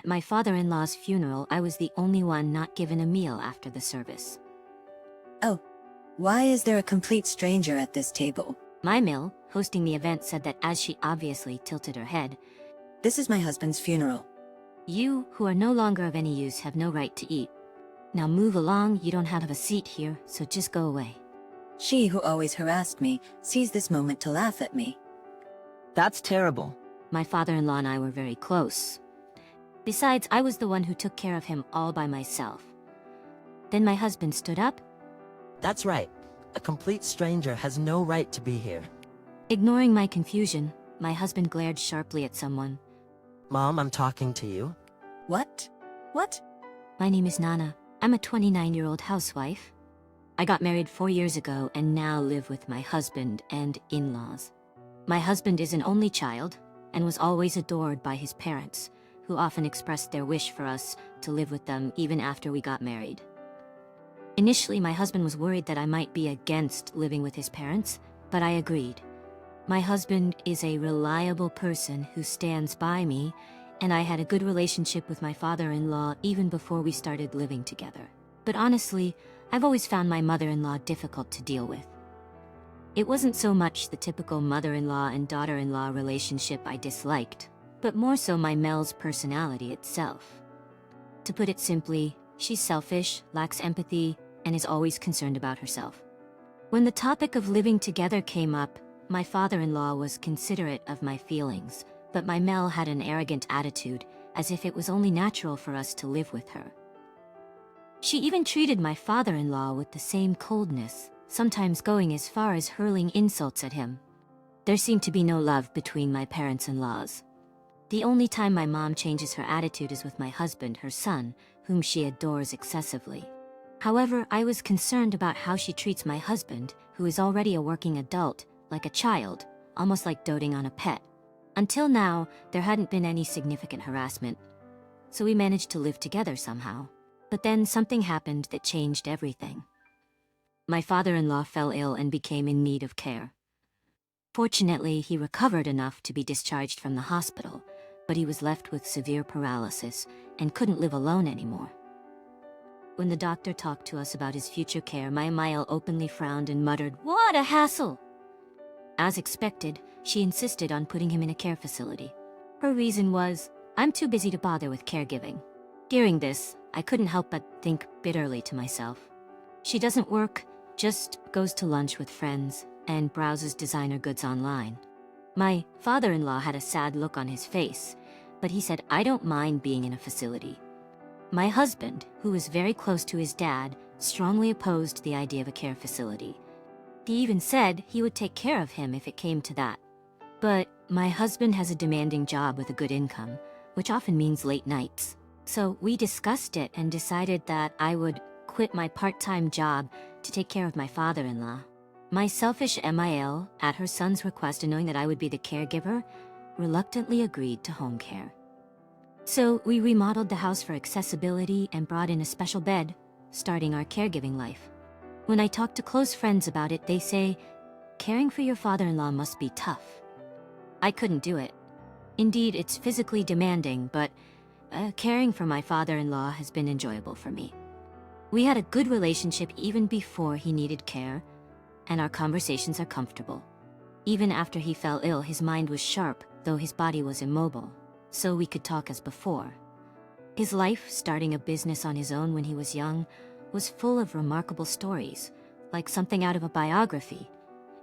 At my father-in-law's funeral, I was the only one not given a meal after the service. Oh, why is there a complete stranger at this table? My mill, hosting the event, said that as she obviously tilted her head, This is my husband's funeral. "You, who are no longer of any use, have no right to eat. Now move along, you don't have a seat here, so just go away." She who always harassed me sees this moment to laugh at me. That's terrible. My father-in-law and I were very close. Besides, I was the one who took care of him all by myself. Then my husband stood up. That's right. A complete stranger has no right to be here. Ignoring my confusion, my husband glared sharply at someone. Mom, I'm talking to you. What? What? My name is Nana. I'm a 29-year-old housewife. I got married 4 years ago and now live with my husband and in-laws. My husband is an only child and was always adored by his parents, who often expressed their wish for us to live with them even after we got married. Initially, my husband was worried that I might be against living with his parents, but I agreed. My husband is a reliable person who stands by me, and I had a good relationship with my father-in-law even before we started living together. But honestly, I've always found my mother-in-law difficult to deal with. It wasn't so much the typical mother-in-law and daughter-in-law relationship I disliked, but more so my Mel's personality itself. To put it simply, she's selfish, lacks empathy, and is always concerned about herself. When the topic of living together came up, my father-in-law was considerate of my feelings, but my Mel had an arrogant attitude, as if it was only natural for us to live with her. She even treated my father-in-law with the same coldness, sometimes going as far as hurling insults at him. There seemed to be no love between my parents-in-laws. The only time my mom changes her attitude is with my husband, her son, whom she adores excessively. However, I was concerned about how she treats my husband, who is already a working adult, like a child, almost like doting on a pet. Until now, there hadn't been any significant harassment, so we managed to live together somehow. But then something happened that changed everything. My father-in-law fell ill and became in need of care. Fortunately, he recovered enough to be discharged from the hospital, but he was left with severe paralysis and couldn't live alone anymore. When the doctor talked to us about his future care, my Mael openly frowned and muttered, "What a hassle!" As expected, she insisted on putting him in a care facility. Her reason was, "I'm too busy to bother with caregiving." Hearing this, I couldn't help but think bitterly to myself. She doesn't work, just goes to lunch with friends, and browses designer goods online. My father-in-law had a sad look on his face, but he said, "I don't mind being in a facility." My husband, who was very close to his dad, strongly opposed the idea of a care facility. He even said he would take care of him if it came to that. But my husband has a demanding job with a good income, which often means late nights. So we discussed it and decided that I would quit my part-time job to take care of my father-in-law. My selfish MIL, at her son's request and knowing that I would be the caregiver, reluctantly agreed to home care. So we remodeled the house for accessibility and brought in a special bed, starting our caregiving life. When I talk to close friends about it, they say, "Caring for your father-in-law must be tough." I couldn't do it. Indeed, it's physically demanding, but caring for my father-in-law has been enjoyable for me. We had a good relationship even before he needed care, and our conversations are comfortable. Even after he fell ill, his mind was sharp, though his body was immobile, so we could talk as before. His life, starting a business on his own when he was young, was full of remarkable stories, like something out of a biography,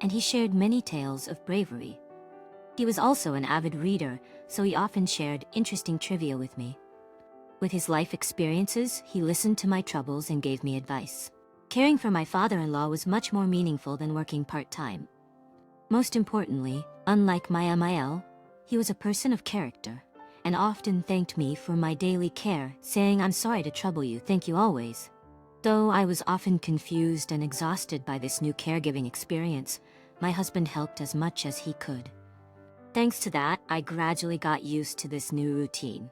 and he shared many tales of bravery. He was also an avid reader, so he often shared interesting trivia with me. With his life experiences, he listened to my troubles and gave me advice. Caring for my father-in-law was much more meaningful than working part-time. Most importantly, unlike my MIL, he was a person of character, and often thanked me for my daily care, saying, "I'm sorry to trouble you, thank you always." Though I was often confused and exhausted by this new caregiving experience, my husband helped as much as he could. Thanks to that, I gradually got used to this new routine.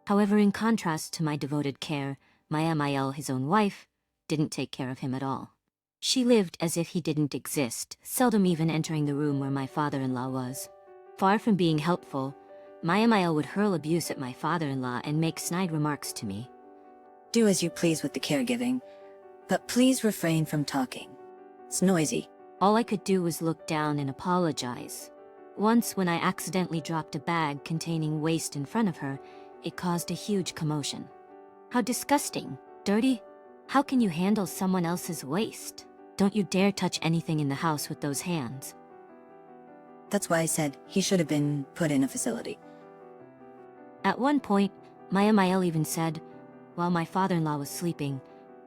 However, in contrast to my devoted care, my MIL, his own wife, didn't take care of him at all. She lived as if he didn't exist, seldom even entering the room where my father-in-law was. Far from being helpful, my MIL would hurl abuse at my father-in-law and make snide remarks to me. Do as you please with the caregiving, but please refrain from talking. It's noisy. All I could do was look down and apologize. Once, when I accidentally dropped a bag containing waste in front of her, it caused a huge commotion. How disgusting. Dirty. How can you handle someone else's waste? Don't you dare touch anything in the house with those hands. That's why I said he should have been put in a facility. At one point, my MIL even said, while my father-in-law was sleeping,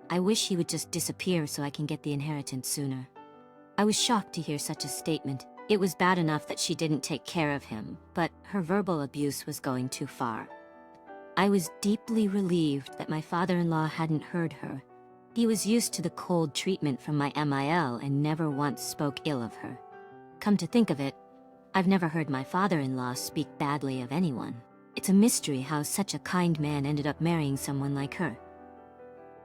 I wish he would just disappear so I can get the inheritance sooner. I was shocked to hear such a statement. It was bad enough that she didn't take care of him, but her verbal abuse was going too far. I was deeply relieved that my father-in-law hadn't heard her. He was used to the cold treatment from my MIL and never once spoke ill of her. Come to think of it, I've never heard my father-in-law speak badly of anyone. It's a mystery how such a kind man ended up marrying someone like her.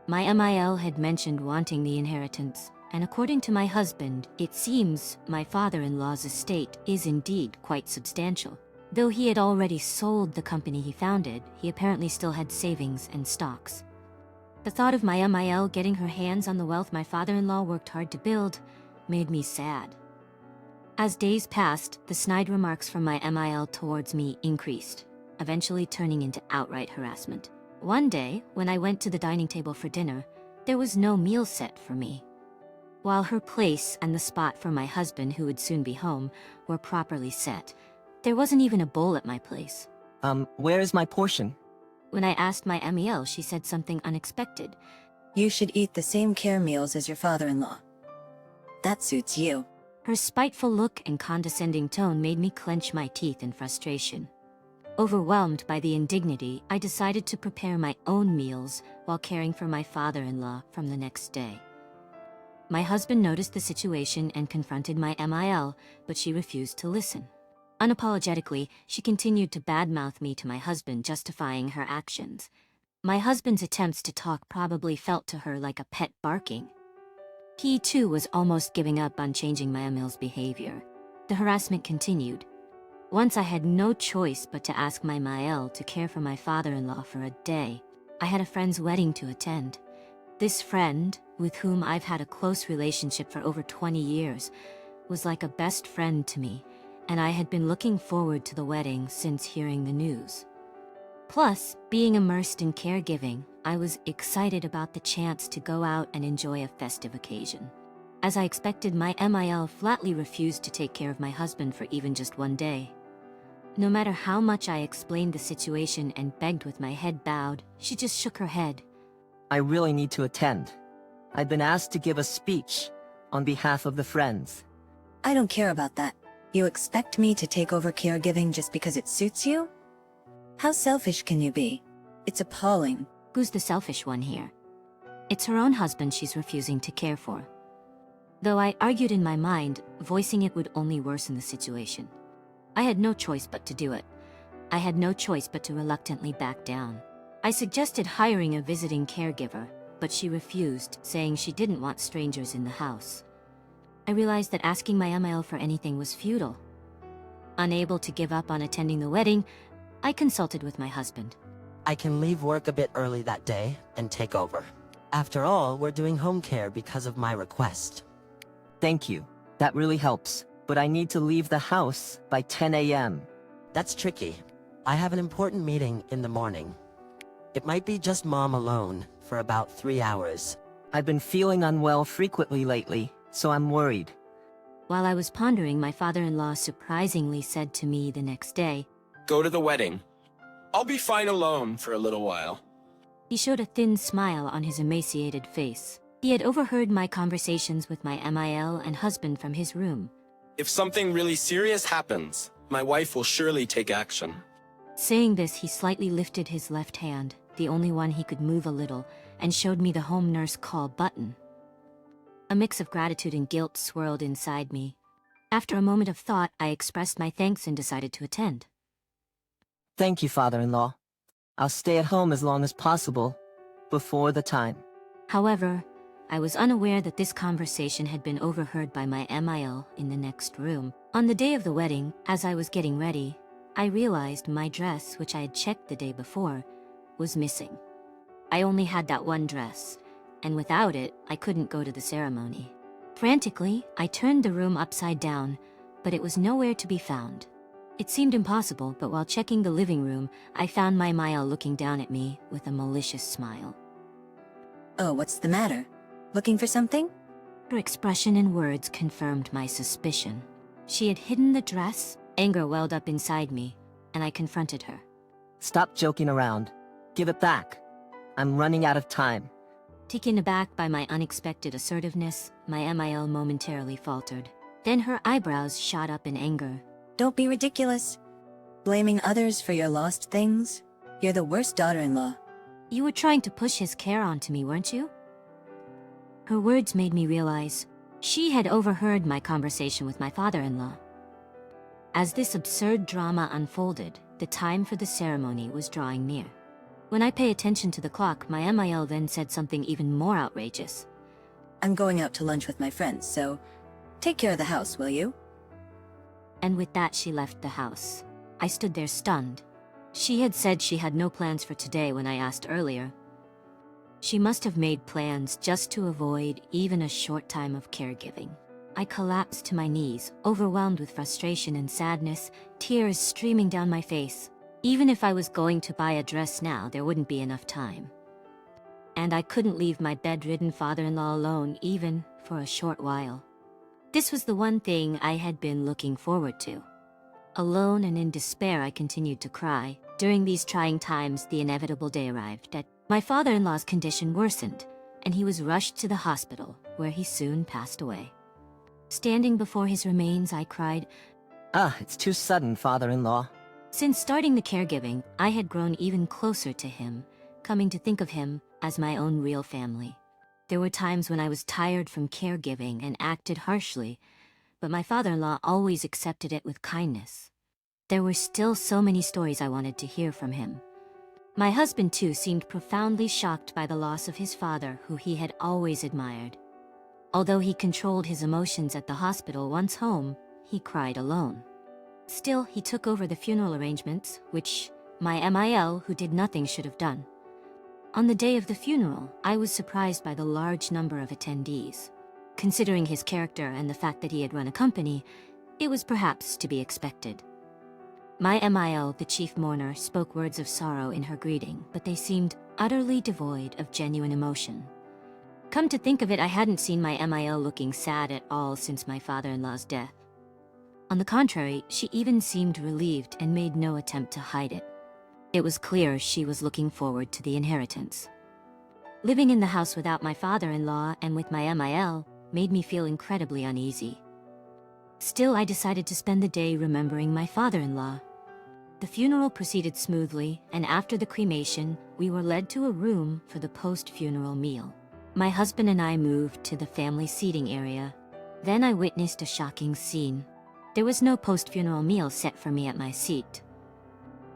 My MIL had mentioned wanting the inheritance, and according to my husband, it seems my father-in-law's estate is indeed quite substantial. Though he had already sold the company he founded, he apparently still had savings and stocks. The thought of my MIL getting her hands on the wealth my father-in-law worked hard to build made me sad. As days passed, the snide remarks from my MIL towards me increased, eventually turning into outright harassment. One day, when I went to the dining table for dinner, there was no meal set for me. While her place and the spot for my husband, who would soon be home, were properly set, there wasn't even a bowl at my place. Where is my portion? When I asked my MEL, she said something unexpected. You should eat the same care meals as your father-in-law. That suits you. Her spiteful look and condescending tone made me clench my teeth in frustration. Overwhelmed by the indignity, I decided to prepare my own meals while caring for my father-in-law from the next day. My husband noticed the situation and confronted my MIL, but she refused to listen. Unapologetically, she continued to badmouth me to my husband, justifying her actions. My husband's attempts to talk probably felt to her like a pet barking. He, too, was almost giving up on changing my MIL's behavior. The harassment continued. Once I had no choice but to ask my MIL to care for my father-in-law for a day. I had a friend's wedding to attend. This friend, with whom I've had a close relationship for over 20 years, was like a best friend to me, and I had been looking forward to the wedding since hearing the news. Plus, being immersed in caregiving, I was excited about the chance to go out and enjoy a festive occasion. As I expected, my MIL flatly refused to take care of my husband for even just one day. No matter how much I explained the situation and begged with my head bowed, she just shook her head. I really need to attend. I've been asked to give a speech on behalf of the friends. I don't care about that. You expect me to take over caregiving just because it suits you? How selfish can you be? It's appalling. Who's the selfish one here? It's her own husband she's refusing to care for. Though I argued in my mind, voicing it would only worsen the situation. I had no choice but to do it. I had no choice but to reluctantly back down. I suggested hiring a visiting caregiver, but she refused, saying she didn't want strangers in the house. I realized that asking my MIL for anything was futile. Unable to give up on attending the wedding, I consulted with my husband. I can leave work a bit early that day and take over. After all, we're doing home care because of my request. Thank you. That really helps. But I need to leave the house by 10 a.m. That's tricky. I have an important meeting in the morning. It might be just Mom alone for about 3 hours. I've been feeling unwell frequently lately, so I'm worried. While I was pondering, my father-in-law surprisingly said to me the next day, Go to the wedding. I'll be fine alone for a little while. He showed a thin smile on his emaciated face. He had overheard my conversations with my MIL and husband from his room. If something really serious happens, my wife will surely take action. Saying this, he slightly lifted his left hand, the only one he could move a little, and showed me the home nurse call button. A mix of gratitude and guilt swirled inside me. After a moment of thought, I expressed my thanks and decided to attend. Thank you, father-in-law. I'll stay at home as long as possible, before the time. However, I was unaware that this conversation had been overheard by my MIL in the next room. On the day of the wedding, as I was getting ready, I realized my dress, which I had checked the day before, was missing. I only had that one dress, and without it, I couldn't go to the ceremony. Frantically, I turned the room upside down, but it was nowhere to be found. It seemed impossible, but while checking the living room, I found my Mael looking down at me with a malicious smile. Oh, what's the matter? Looking for something? Her expression and words confirmed my suspicion. She had hidden the dress. Anger welled up inside me, and I confronted her. Stop joking around. Give it back. I'm running out of time. Taken aback by my unexpected assertiveness, my Mael momentarily faltered. Then her eyebrows shot up in anger. Don't be ridiculous. Blaming others for your lost things? You're the worst daughter-in-law. You were trying to push his care onto me, weren't you? Her words made me realize she had overheard my conversation with my father-in-law. As this absurd drama unfolded, the time for the ceremony was drawing near. When I pay attention to the clock, my Mael then said something even more outrageous. I'm going out to lunch with my friends, so take care of the house, will you? And with that, she left the house. I stood there stunned. She had said she had no plans for today when I asked earlier. She must have made plans just to avoid even a short time of caregiving. I collapsed to my knees, overwhelmed with frustration and sadness, tears streaming down my face. Even if I was going to buy a dress now, there wouldn't be enough time. And I couldn't leave my bedridden father-in-law alone, even for a short while. This was the one thing I had been looking forward to. Alone and in despair, I continued to cry. During these trying times, the inevitable day arrived. My father-in-law's condition worsened, and he was rushed to the hospital, where he soon passed away. Standing before his remains, I cried, It's too sudden, father-in-law. Since starting the caregiving, I had grown even closer to him, coming to think of him as my own real family. There were times when I was tired from caregiving and acted harshly, but my father-in-law always accepted it with kindness. There were still so many stories I wanted to hear from him. My husband, too, seemed profoundly shocked by the loss of his father, who he had always admired. Although he controlled his emotions at the hospital, once home, he cried alone. Still, he took over the funeral arrangements, which my Mael, who did nothing, should have done. On the day of the funeral, I was surprised by the large number of attendees. Considering his character and the fact that he had run a company, it was perhaps to be expected. My Mael, the chief mourner, spoke words of sorrow in her greeting, but they seemed utterly devoid of genuine emotion. Come to think of it, I hadn't seen my Mael looking sad at all since my father-in-law's death. On the contrary, she even seemed relieved and made no attempt to hide it. It was clear she was looking forward to the inheritance. Living in the house without my father-in-law and with my Mael made me feel incredibly uneasy. Still, I decided to spend the day remembering my father-in-law. The funeral proceeded smoothly, and after the cremation, we were led to a room for the post-funeral meal. My husband and I moved to the family seating area. Then I witnessed a shocking scene. There was no post-funeral meal set for me at my seat.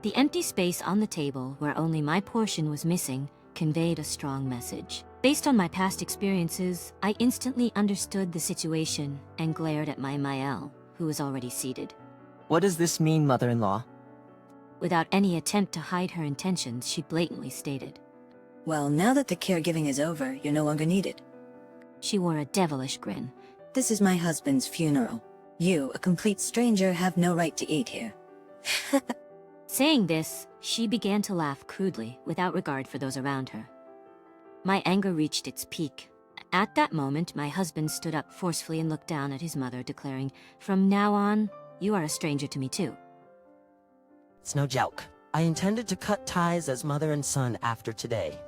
The empty space on the table, where only my portion was missing, conveyed a strong message. Based on my past experiences, I instantly understood the situation and glared at my Mael, who was already seated. What does this mean, mother-in-law? Without any attempt to hide her intentions, she blatantly stated. Well, now that the caregiving is over, you're no longer needed. She wore a devilish grin. This is my husband's funeral. You, a complete stranger, have no right to eat here. Saying this, she began to laugh crudely, without regard for those around her. My anger reached its peak. At that moment, my husband stood up forcefully and looked down at his mother, declaring, "From now on, you are a stranger to me too." It's no joke. I intended to cut ties as mother and son after today.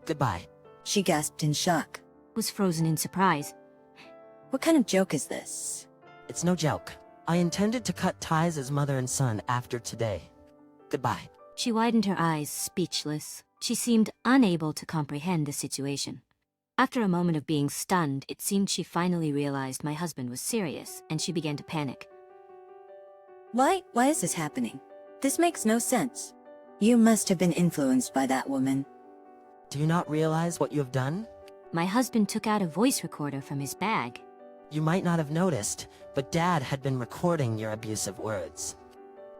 Goodbye. She gasped in shock. Was frozen in surprise. What kind of joke is this? It's no joke. I intended to cut ties as mother and son after today. Goodbye. She widened her eyes, speechless. She seemed unable to comprehend the situation. After a moment of being stunned, it seemed she finally realized my husband was serious, and she began to panic. Why is this happening? This makes no sense. You must have been influenced by that woman. Do you not realize what you have done? My husband took out a voice recorder from his bag. You might not have noticed, but Dad had been recording your abusive words.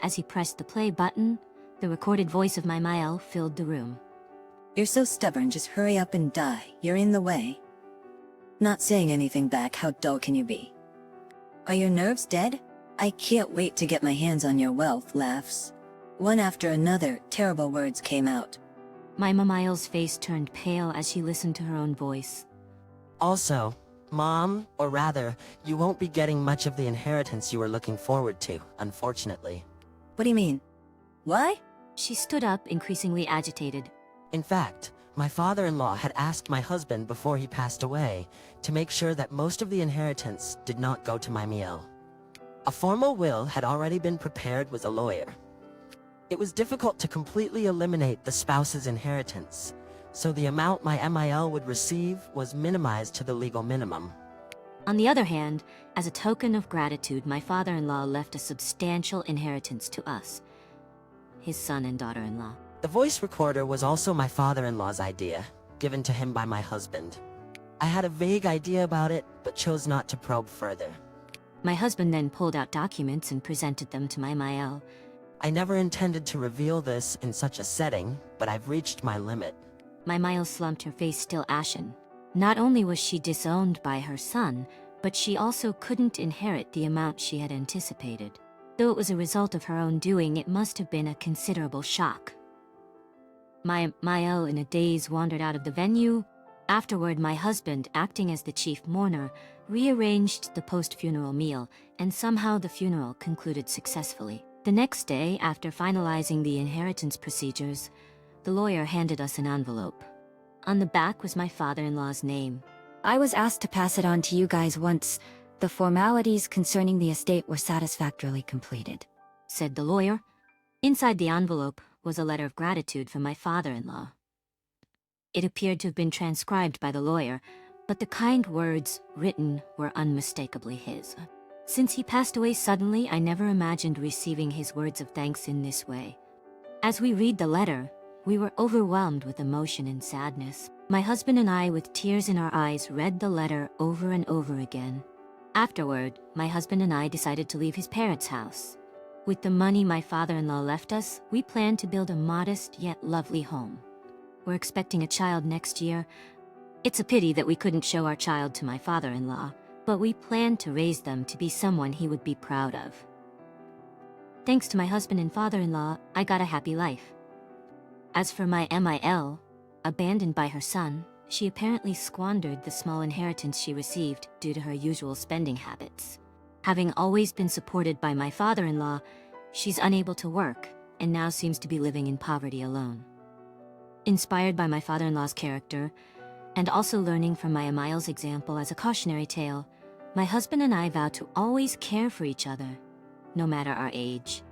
As he pressed the play button, the recorded voice of my Mael filled the room. You're so stubborn, just hurry up and die. You're in the way. Not saying anything back, how dull can you be? Are your nerves dead? I can't wait to get my hands on your wealth, laughs. One after another, terrible words came out. My Mamail's face turned pale as she listened to her own voice. Also, Mom, or rather, you won't be getting much of the inheritance you were looking forward to, unfortunately. What do you mean? Why? She stood up, increasingly agitated. In fact, my father-in-law had asked my husband before he passed away to make sure that most of the inheritance did not go to my Miel. A formal will had already been prepared with a lawyer. It was difficult to completely eliminate the spouse's inheritance, so the amount my MIL would receive was minimized to the legal minimum. On the other hand, as a token of gratitude, my father-in-law left a substantial inheritance to us, his son and daughter-in-law. The voice recorder was also my father-in-law's idea, given to him by my husband. I had a vague idea about it, but chose not to probe further. My husband then pulled out documents and presented them to my Mael. I never intended to reveal this in such a setting, but I've reached my limit. My Mael slumped, her face still ashen. Not only was she disowned by her son, but she also couldn't inherit the amount she had anticipated. Though it was a result of her own doing, it must have been a considerable shock. My Mael, in a daze, wandered out of the venue. Afterward, my husband, acting as the chief mourner, rearranged the post-funeral meal, and somehow the funeral concluded successfully. The next day, after finalizing the inheritance procedures, the lawyer handed us an envelope. On the back was my father-in-law's name. I was asked to pass it on to you guys once the formalities concerning the estate were satisfactorily completed, said the lawyer. Inside the envelope was a letter of gratitude from my father-in-law. It appeared to have been transcribed by the lawyer, but the kind words written were unmistakably his. Since he passed away suddenly, I never imagined receiving his words of thanks in this way. As we read the letter, we were overwhelmed with emotion and sadness. My husband and I, with tears in our eyes, read the letter over and over again. Afterward, my husband and I decided to leave his parents' house. With the money my father-in-law left us, we planned to build a modest yet lovely home. We're expecting a child next year. It's a pity that we couldn't show our child to my father-in-law, but we planned to raise them to be someone he would be proud of. Thanks to my husband and father-in-law, I got a happy life. As for my MIL, abandoned by her son, she apparently squandered the small inheritance she received due to her usual spending habits. Having always been supported by my father-in-law, she's unable to work and now seems to be living in poverty alone. Inspired by my father-in-law's character, and also learning from my Amil's example as a cautionary tale, my husband and I vow to always care for each other, no matter our age.